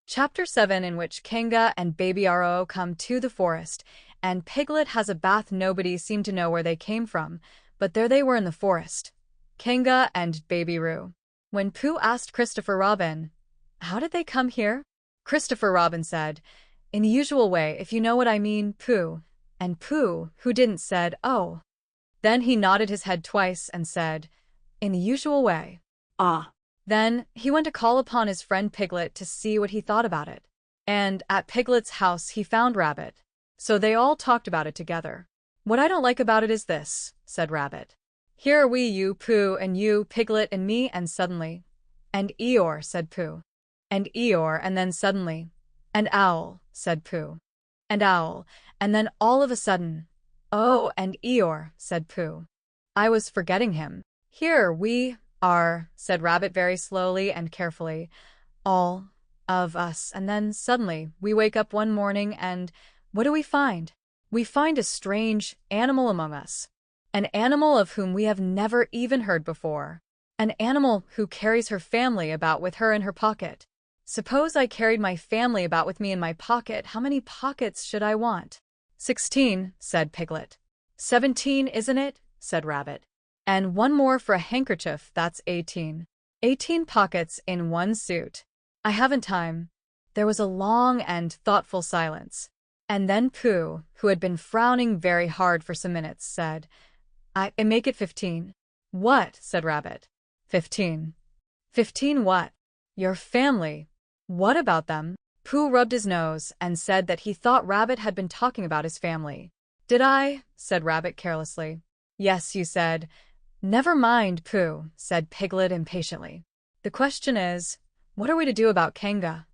Chapter 7, in which Kanga and Baby Roo come to the forest, and Piglet has a bath. Nobody seemed to know where they came from, but there they were in the forest. Kanga and Baby Roo. When Pooh asked Christopher Robin, "How did they come here?" Christopher Robin said, "In the usual way, if you know what I mean, Pooh." And Pooh, who didn't, said, "Oh." Then he nodded his head twice and said, "In the usual way." Ah. Then he went to call upon his friend Piglet to see what he thought about it. And at Piglet's house he found Rabbit. So they all talked about it together. "What I don't like about it is this," said Rabbit. "Here are we, you, Pooh, and you, Piglet, and me, and suddenly—" "And Eeyore," said Pooh. "And Eeyore, and then suddenly—" "And Owl," said Pooh. "And Owl, and then all of a sudden—" "Oh, and Eeyore," said Pooh. "I was forgetting him. Here we are," said Rabbit very slowly and carefully, "all of us, and then suddenly we wake up one morning and what do we find? We find a strange animal among us. An animal of whom we have never even heard before. An animal who carries her family about with her in her pocket. Suppose I carried my family about with me in my pocket, how many pockets should I want?" 16, said Piglet. 17, isn't it? Said Rabbit. "And one more for a handkerchief, that's 18. 18 pockets in one suit. I haven't time." There was a long and thoughtful silence. And then Pooh, who had been frowning very hard for some minutes, said, I make it 15. "What?" said Rabbit. 15. 15 what? "Your family." "What about them?" Pooh rubbed his nose and said that he thought Rabbit had been talking about his family. "Did I?" said Rabbit carelessly. "Yes, you said." "Never mind, Pooh," said Piglet impatiently. "The question is, what are we to do about Kanga?"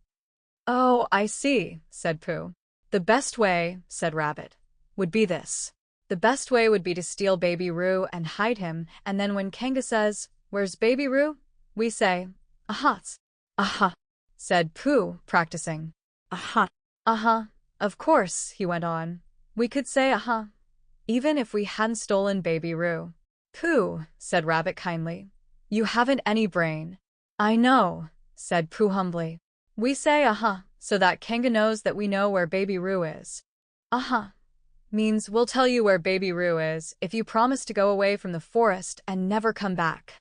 "Oh, I see," said Pooh. "The best way," said Rabbit, "would be this. The best way would be to steal Baby Roo and hide him, and then when Kanga says, 'Where's Baby Roo?' we say, 'Aha!'" "Aha!" said Pooh, practicing. Aha. "Uh-huh. Of course," he went on. "We could say aha, even if we hadn't stolen Baby Roo." "Pooh," said Rabbit kindly, "you haven't any brain." "I know," said Pooh humbly. "We say aha, so that Kanga knows that we know where Baby Roo is. Aha means we'll tell you where Baby Roo is if you promise to go away from the forest and never come back.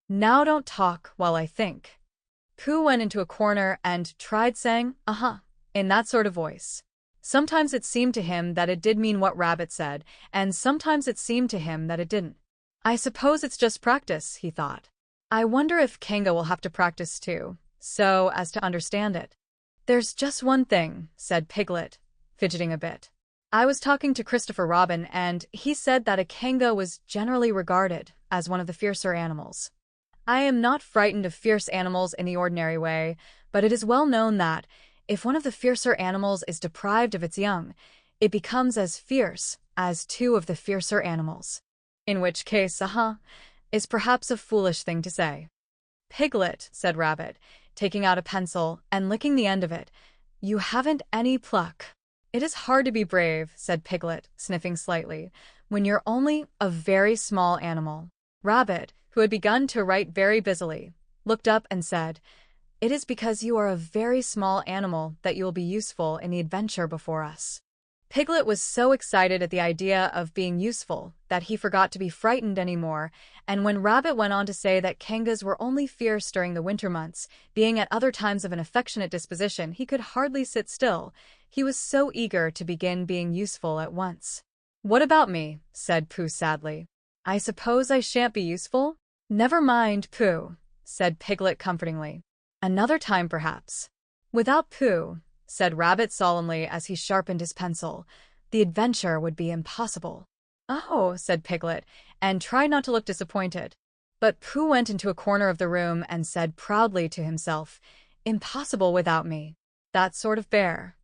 Now don't talk while I think." Pooh went into a corner and tried saying aha in that sort of voice. Sometimes it seemed to him that it did mean what Rabbit said, and sometimes it seemed to him that it didn't. "I suppose it's just practice," he thought. "I wonder if Kanga will have to practice too, so as to understand it." "There's just one thing," said Piglet, fidgeting a bit. "I was talking to Christopher Robin, and he said that a Kanga was generally regarded as one of the fiercer animals. I am not frightened of fierce animals in the ordinary way, but it is well known that, if one of the fiercer animals is deprived of its young, it becomes as fierce as 2 of the fiercer animals. In which case, is perhaps a foolish thing to say." "Piglet," said Rabbit, taking out a pencil and licking the end of it, "you haven't any pluck." "It is hard to be brave," said Piglet, sniffing slightly, "when you're only a very small animal." Rabbit, who had begun to write very busily, looked up and said, "It is because you are a very small animal that you will be useful in the adventure before us." Piglet was so excited at the idea of being useful that he forgot to be frightened anymore, and when Rabbit went on to say that Kangas were only fierce during the winter months, being at other times of an affectionate disposition, he could hardly sit still. He was so eager to begin being useful at once. "What about me?" said Pooh sadly. "I suppose I shan't be useful?" "Never mind, Pooh," said Piglet comfortingly. "Another time, perhaps." "Without Pooh," said Rabbit solemnly as he sharpened his pencil, "the adventure would be impossible." "Oh," said Piglet, and tried not to look disappointed. But Pooh went into a corner of the room and said proudly to himself, "Impossible without me. That sort of bear."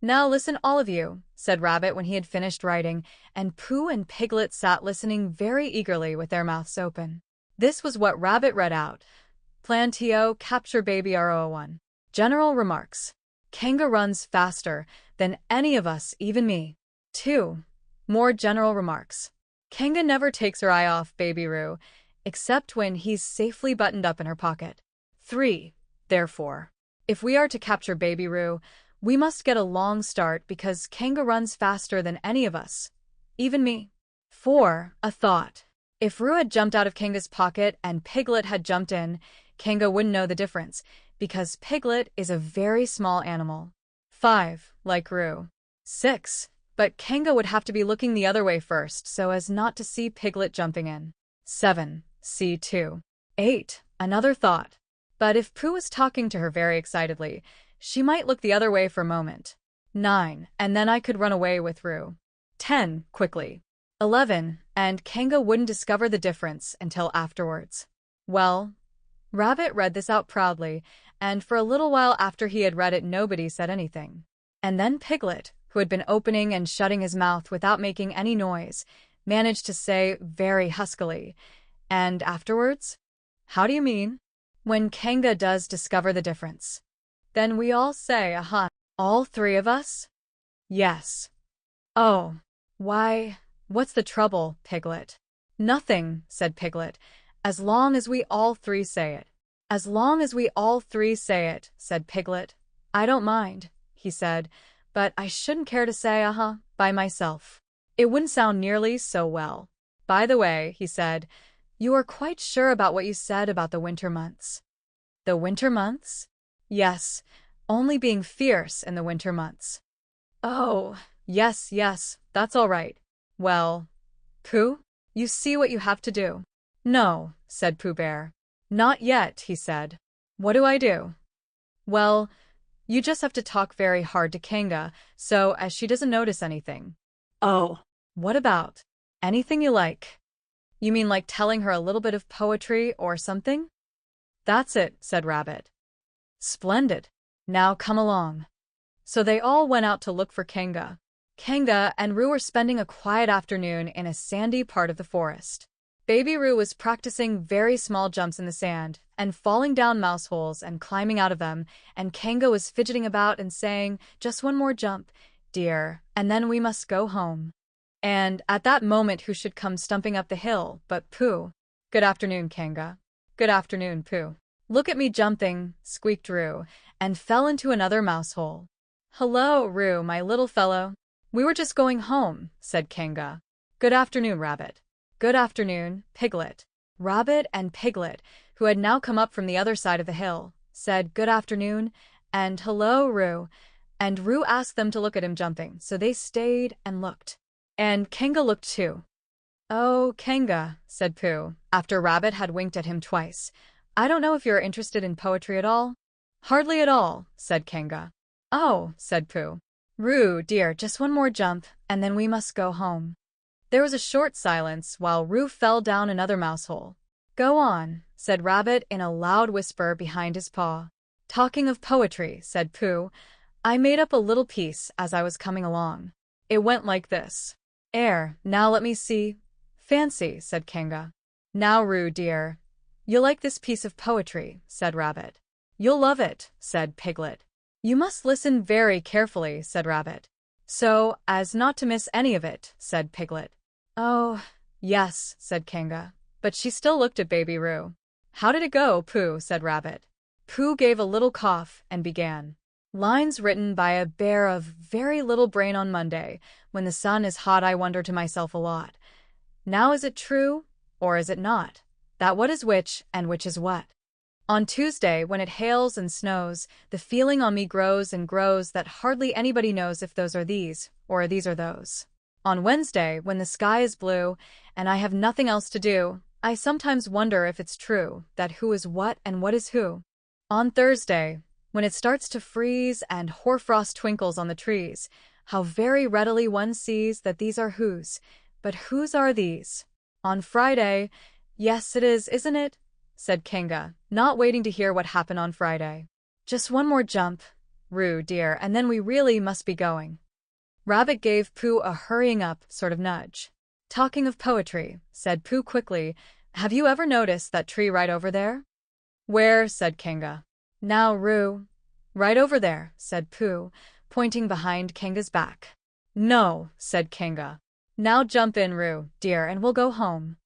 "Now listen, all of you," said Rabbit when he had finished writing, and Pooh and Piglet sat listening very eagerly with their mouths open. This was what Rabbit read out. Plan to capture Baby Roo 1. General remarks. Kanga runs faster than any of us, even me. 2. More general remarks. Kanga never takes her eye off Baby Roo, except when he's safely buttoned up in her pocket. 3. Therefore, If we are to capture Baby Roo, we must get a long start because Kanga runs faster than any of us. Even me. 4. A thought. If Roo had jumped out of Kanga's pocket and Piglet had jumped in, Kanga wouldn't know the difference, because Piglet is a very small animal. 5. Like Roo. 6. But Kanga would have to be looking the other way first so as not to see Piglet jumping in. 7. C2. 8. Another thought. But if Pooh was talking to her very excitedly, she might look the other way for a moment. 9. And then I could run away with Roo. 10. Quickly. 11. And Kanga wouldn't discover the difference until afterwards. Well, Rabbit read this out proudly, and for a little while after he had read it nobody said anything. And then Piglet, who had been opening and shutting his mouth without making any noise, managed to say very huskily, "And afterwards?" "How do you mean?" "When Kanga does discover the difference. Then we all say, aha." "All 3 of us?" "Yes." "Oh. Why, what's the trouble, Piglet?" "Nothing," said Piglet, "as long as we all 3 say it." "As long as we all 3 say it," said Piglet. "I don't mind," he said, "but I shouldn't care to say by myself. It wouldn't sound nearly so well. By the way," he said, "you are quite sure about what you said about the winter months?" "The winter months?" "Yes, only being fierce in the winter months." "Oh, yes, yes, that's all right. Well, Pooh, you see what you have to do." "No," said Pooh Bear. "Not yet," he said. "What do I do?" "Well, you just have to talk very hard to Kanga, so as she doesn't notice anything." "Oh, what about? Anything you like." "You mean like telling her a little bit of poetry or something?" "That's it," said Rabbit. "Splendid. Now come along." So they all went out to look for Kanga. Kanga and Roo were spending a quiet afternoon in a sandy part of the forest. Baby Roo was practicing very small jumps in the sand and falling down mouse holes and climbing out of them, and Kanga was fidgeting about and saying, "Just one more jump, dear, and then we must go home." And at that moment who should come stumping up the hill but Pooh. "Good afternoon, Kanga." "Good afternoon, Pooh." "Look at me jumping," squeaked Roo, and fell into another mouse hole. "Hello, Roo, my little fellow." "We were just going home," said Kanga. "Good afternoon, Rabbit." "Good afternoon, Piglet." Rabbit and Piglet, who had now come up from the other side of the hill, said good afternoon and hello, Roo, and Roo asked them to look at him jumping, so they stayed and looked. And Kanga looked too. "Oh, Kanga," said Pooh, after Rabbit had winked at him twice, "I don't know if you're interested in poetry at all?" "Hardly at all," said Kanga. "Oh," said Pooh. "Roo, dear, just one more jump, and then we must go home." There was a short silence while Roo fell down another mouse hole. "Go on," said Rabbit in a loud whisper behind his paw. "Talking of poetry," said Pooh, "I made up a little piece as I was coming along. It went like this. Now let me see. Fancy," said Kanga. "Now, Roo, dear, you'll like this piece of poetry," said Rabbit. "You'll love it," said Piglet. "You must listen very carefully," said Rabbit. "So as not to miss any of it," said Piglet. "Oh, yes," said Kanga, but she still looked at Baby Roo. "How did it go, Pooh?" said Rabbit. Pooh gave a little cough and began. "Lines written by a bear of very little brain on Monday. When the sun is hot I wonder to myself a lot. Now is it true, or is it not, that what is which and which is what? On Tuesday, when it hails and snows, the feeling on me grows and grows that hardly anybody knows if those are these, or these are those. On Wednesday, when the sky is blue, and I have nothing else to do, I sometimes wonder if it's true, that who is what and what is who. On Thursday, when it starts to freeze and hoarfrost twinkles on the trees, how very readily one sees that these are whose, but whose are these? On Friday, yes it is, isn't it?" said Kanga, not waiting to hear what happened on Friday. "Just one more jump, Roo, dear, and then we really must be going." Rabbit gave Pooh a hurrying up sort of nudge. "Talking of poetry," said Pooh quickly, "have you ever noticed that tree right over there?" "Where?" said Kanga. "Now, Roo." "Right over there," said Pooh, pointing behind Kanga's back. "No," said Kanga. "Now jump in, Roo, dear, and we'll go home."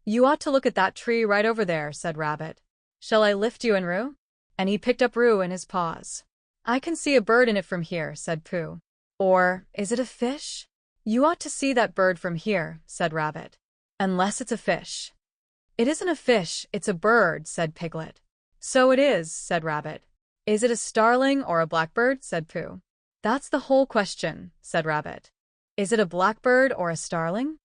"You ought to look at that tree right over there," said Rabbit. "Shall I lift you in, Roo?" and he picked up Roo in his paws. I can see a bird in it from here, said Pooh. Or, is it a fish? You ought to see that bird from here, said Rabbit. Unless it's a fish. It isn't a fish, it's a bird, said Piglet. So it is, said Rabbit. Is it a starling or a blackbird, said Pooh. That's the whole question, said Rabbit. Is it a blackbird or a starling?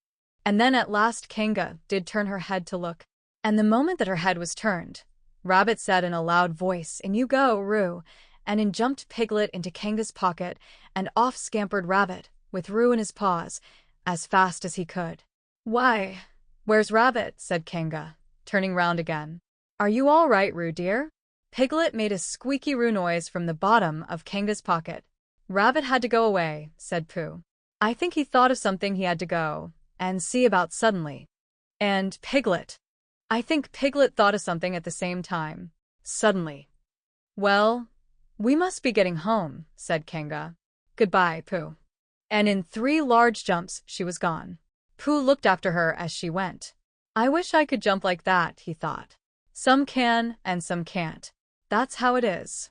And then at last Kanga did turn her head to look. And the moment that her head was turned, Rabbit said in a loud voice, "In you go, Roo," and in jumped Piglet into Kanga's pocket, and off scampered Rabbit, with Roo in his paws, as fast as he could. "Why, where's Rabbit?" said Kanga, turning round again. "Are you all right, Roo dear?" Piglet made a squeaky Roo noise from the bottom of Kanga's pocket. "Rabbit had to go away," said Pooh. "I think he thought of something he had to go and see about suddenly." And Piglet. I think Piglet thought of something at the same time. Suddenly. "Well, we must be getting home," said Kanga. "Goodbye, Pooh." And in 3 large jumps she was gone. Pooh looked after her as she went. "I wish I could jump like that," he thought. "Some can and some can't. That's how it is."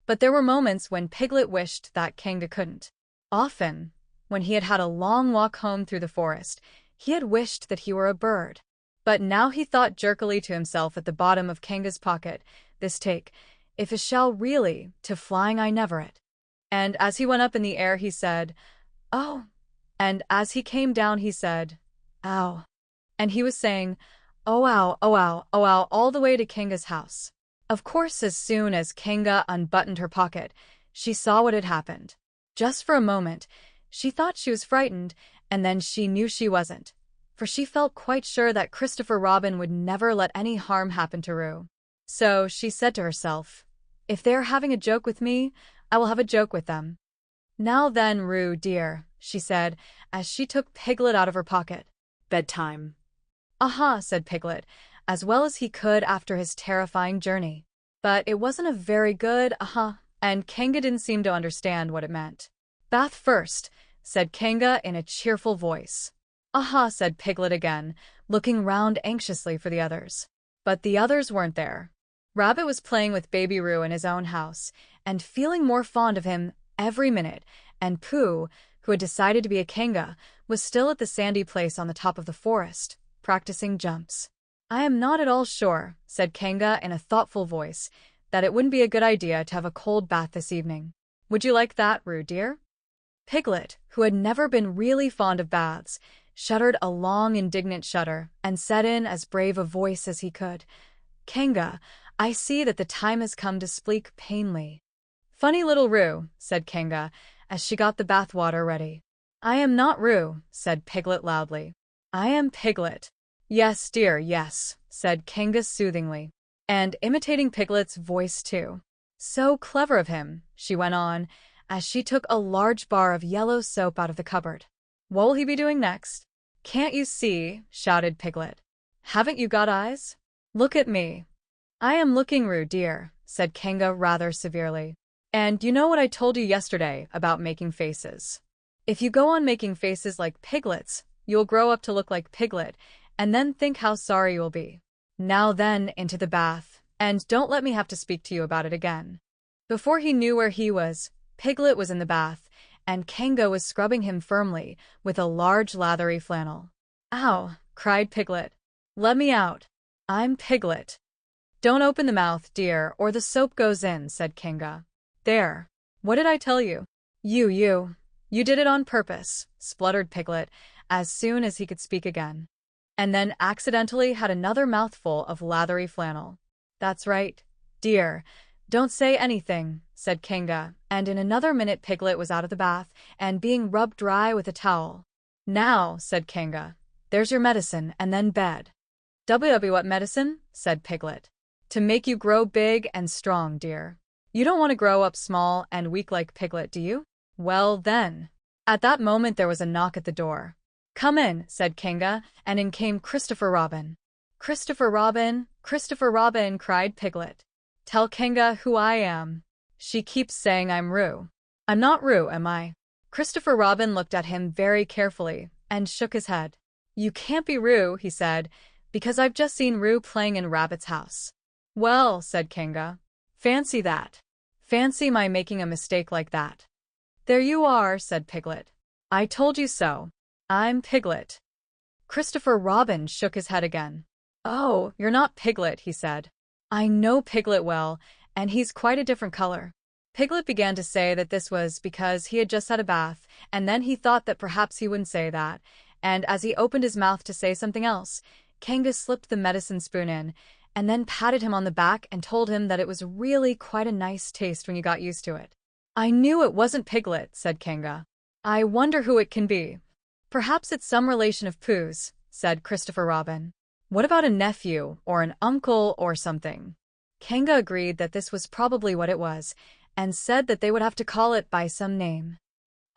But there were moments when Piglet wished that Kanga couldn't. Often, when he had had a long walk home through the forest, he had wished that he were a bird. But now he thought jerkily to himself at the bottom of Kanga's pocket, "This take, if a shell really, to flying I never it." And as he went up in the air he said, "Oh." And as he came down he said, "Ow." And he was saying, "Oh ow, oh ow, oh ow," all the way to Kanga's house. Of course, as soon as Kanga unbuttoned her pocket, she saw what had happened. Just for a moment, she thought she was frightened, and then she knew she wasn't, for she felt quite sure that Christopher Robin would never let any harm happen to Roo. So she said to herself, "If they are having a joke with me, I will have a joke with them." "Now then, Roo dear," she said, as she took Piglet out of her pocket. "Bedtime." "Aha," said Piglet, as well as he could after his terrifying journey. But it wasn't a very good aha, and Kanga didn't seem to understand what it meant. "Bath first," said Kanga in a cheerful voice. "Aha," said Piglet again, looking round anxiously for the others. But the others weren't there. Rabbit was playing with Baby Roo in his own house, and feeling more fond of him every minute, and Pooh, who had decided to be a Kanga, was still at the sandy place on the top of the forest, practicing jumps. "I am not at all sure," said Kanga in a thoughtful voice, "that it wouldn't be a good idea to have a cold bath this evening. Would you like that, Roo dear?" Piglet, who had never been really fond of baths, shuddered a long indignant shudder and said in as brave a voice as he could, "Kanga, I see that the time has come to speak plainly." "Funny little Roo," said Kanga, as she got the bath water ready. "I am not Roo," said Piglet loudly. "I am Piglet." "Yes, dear, yes," said Kanga soothingly, and imitating Piglet's voice too. "So clever of him," she went on, as she took a large bar of yellow soap out of the cupboard. "What will he be doing next?" "Can't you see?" shouted Piglet. "Haven't you got eyes? Look at me." "I am looking, Roo dear," said Kanga rather severely. "And you know what I told you yesterday about making faces. If you go on making faces like Piglet's, you'll grow up to look like Piglet, and then think how sorry you'll be. Now then, into the bath, and don't let me have to speak to you about it again." Before he knew where he was, Piglet was in the bath, and Kanga was scrubbing him firmly with a large lathery flannel. "Ow!" cried Piglet. "Let me out. I'm Piglet." "Don't open the mouth, dear, or the soap goes in," said Kanga. "There. What did I tell you?" You did it on purpose," spluttered Piglet, as soon as he could speak again. And then accidentally had another mouthful of lathery flannel. "That's right, dear. Don't say anything," said Kanga, and in another minute Piglet was out of the bath and being rubbed dry with a towel. "Now," said Kanga, "there's your medicine and then bed." What medicine?" said Piglet. "To make you grow big and strong, dear. You don't want to grow up small and weak like Piglet, do you? Well, then." At that moment there was a knock at the door. "Come in," said Kanga, and in came Christopher Robin. "Christopher Robin, Christopher Robin," cried Piglet. "Tell Kanga who I am. She keeps saying I'm Roo. I'm not Roo, am I?" Christopher Robin looked at him very carefully and shook his head. "You can't be Roo," he said, "because I've just seen Roo playing in Rabbit's house." "Well," said Kanga, Fancy that. Fancy my making a mistake like that. There you are, said Piglet. I told you so. I'm Piglet. Christopher Robin shook his head again. Oh, you're not Piglet, he said. I know Piglet well, and he's quite a different color. Piglet began to say that this was because he had just had a bath, and then he thought that perhaps he wouldn't say that, and as he opened his mouth to say something else, Kanga slipped the medicine spoon in, and then patted him on the back and told him that it was really quite a nice taste when you got used to it. I knew it wasn't Piglet, said Kanga. I wonder who it can be. Perhaps it's some relation of Pooh's, said Christopher Robin. What about a nephew, or an uncle, or something? Kanga agreed that this was probably what it was, and said that they would have to call it by some name.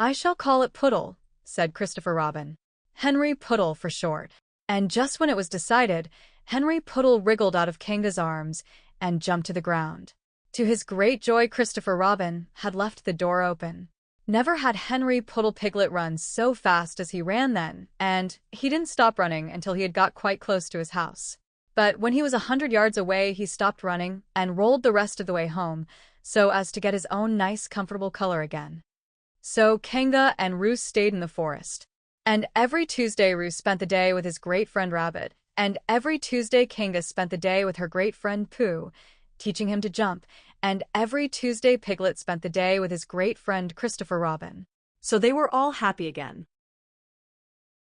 I shall call it Poodle, said Christopher Robin. Henry Poodle for short. And just when it was decided, Henry Poodle wriggled out of Kanga's arms and jumped to the ground. To his great joy, Christopher Robin had left the door open. Never had Henry Poodle Piglet run so fast as he ran then, and he didn't stop running until he had got quite close to his house. But when he was 100 yards away, he stopped running and rolled the rest of the way home, so as to get his own nice, comfortable color again. So Kanga and Roo stayed in the forest. And every Tuesday Roo spent the day with his great friend Rabbit, and every Tuesday Kanga spent the day with her great friend Pooh, teaching him to jump, and every Tuesday Piglet spent the day with his great friend Christopher Robin. So they were all happy again.